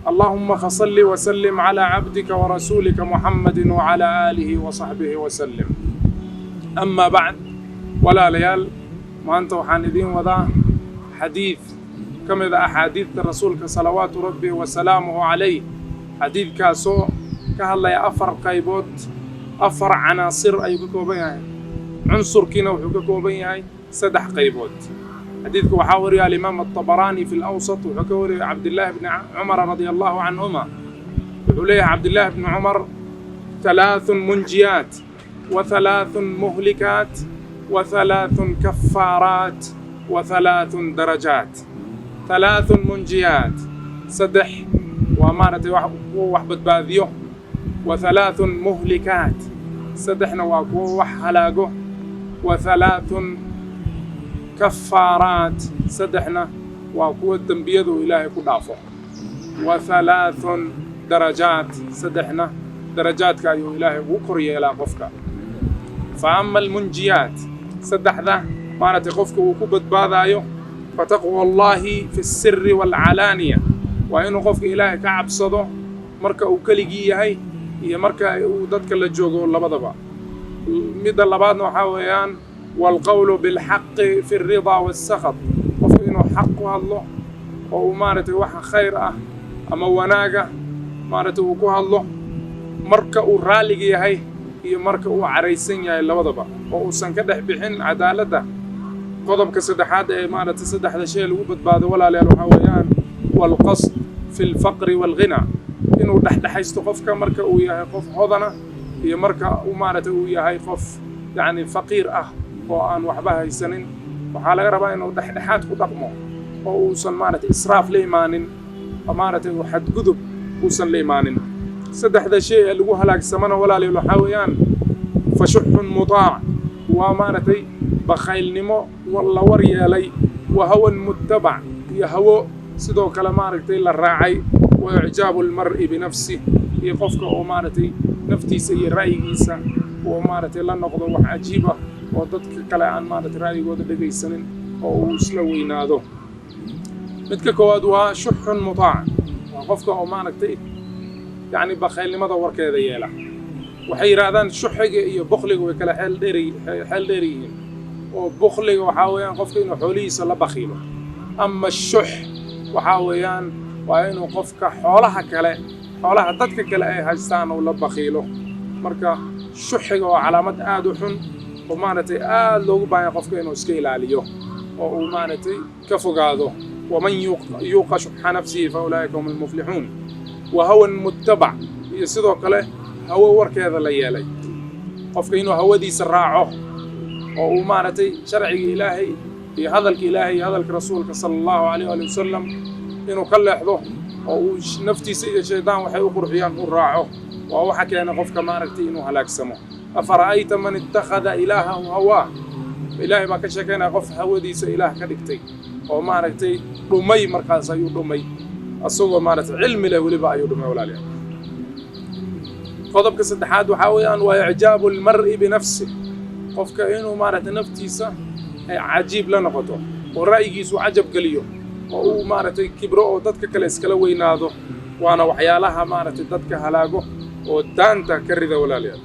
اللهم فصل وسلم على عبدك ورسولك محمد وعلى آله وصحبه وسلم. أما بعد، ولا ليال ما أنت وحاندين وضع حديث كم إذا أحاديث رسولك صلوات ربي وسلامه عليه، حديث كاسو كهلا أفر قيبوت أفر عناصر أي كوبيناي عنصر كنا وحكوبيناي سدح قيبوت. حديثك وحاوري الإمام الطبراني في الأوسط وحكوري عبد الله بن عمر رضي الله عنهما، وحوليه عبد الله بن عمر 3 منجيات و3 مهلكات و3 كفارات و3 درجات. 3 منجيات سدح وأمانة وحبت باذيو، و3 مهلكات سدحنا وحلاقه، و3 كفارات سدحنا وقوة تنبيذ إلهي كدافع، و3 درجات سدحنا درجات كايو إلهي وكري إلى قفك. فأما المنجيات سدح ذا ما نتقفك وكبت باذايو فتقوى الله في السر والعلانية، وإنه قفك إلهي كعب صدو مركا وكليجي هي مركا وددك اللي جوجو لبضبا مدى اللباد وحاويان والقول بالحق في الرضا والسخط، قفك إنه حق الله ومارته وح خير أما وناقة مارته وكوها الله مركا ورالجي هي مركا وعريسين يا لبضبا وسنكده بحين عدالته. قضب كسدحات مارته سدح ذا شيء الوبد بعد ولا ليال وحاويان والقصد في الفقر والغنى، إنه دحدحيست قفك مركا وياها قف حضنة هي مركا ومارته وياها قف يعني فقير وأن وحبها يسنن وحال غربا إنه دحدحات كدقمه ووصل مارته إسراف ليمان ومارته وحد قذب وصل ليمان. سدح ذا شيء اللي هو هلاك سمنه ولا ليال وحاويان فشح مطاع ومارته بخيل نمو والله وريالي وهو متبع يهوى sidoo kale maaragtay la raacay وإعجاب المرء بنفسه يقفك ومارتي نفتيسا يرأييسا ومارتي لا نقضى wax عجيب oo dadka kale aan maartay raayigooda dhageysanin oo isla weynaado. midka koowaad waa shuxun mutaac, qofka oo maartay yani bakhaylnimada warkeeda yeela. waxay yiraahdaan shuxiga iyo bukhliga way kala xeel dheeriyihiin, oo bukhliga waxa weeyaan qofka inuu xoolihiisa la bakhiilo, ama shuh waxa weeyaan waa inuu qofka xoolaha dadka kale ay haystaan oo la bakhiilo. marka shuxiga waa calaamad aad u xun oo maartay aad loogu baahan qofka inuu iska ilaaliyo oo uu maartay ka fogaado. waman yuqa shuhha nafsihi fa ulaa'ika humul muflihun. wa hawan muttabac iyo sidoo kale hawo warkeeda la yeelay, qofka inuu hawadiisa raaco oo uu maartay sharciga ilaahay iyo hadalka ilaahay iyo hadalka rasuulka sallallahu alayhi wa sallam inuu ka leexdo oo uu naftiisa iyo shaydaan waxay u qurxiyaan u raaco, waa waxa keena qofka maaragtay inuu halaagsamo. afara'ayta man ittakhadha ilaahahu hawaa, ilaahay baa ka sheekeynaya qof hawadiisa ilaah ka dhigtay oo maaragtay dhumay, markaas ayuu dhumay asagoo maaragtay cilmi leh weliba ayuu dhumay. walaalayaal, qodobka saddexaad waxaa weeyaan waa icjaabu almar'i binafsihi, qofka inuu maaragtay naftiisa ay cajiib la noqoto oo ra'yigiisu cajab geliyo oo uu maaragtay kibro oo dadka kale iskala weynaado, waana waxyaalaha maaragtay dadka halaago oo daanta ka rida. walaalayaal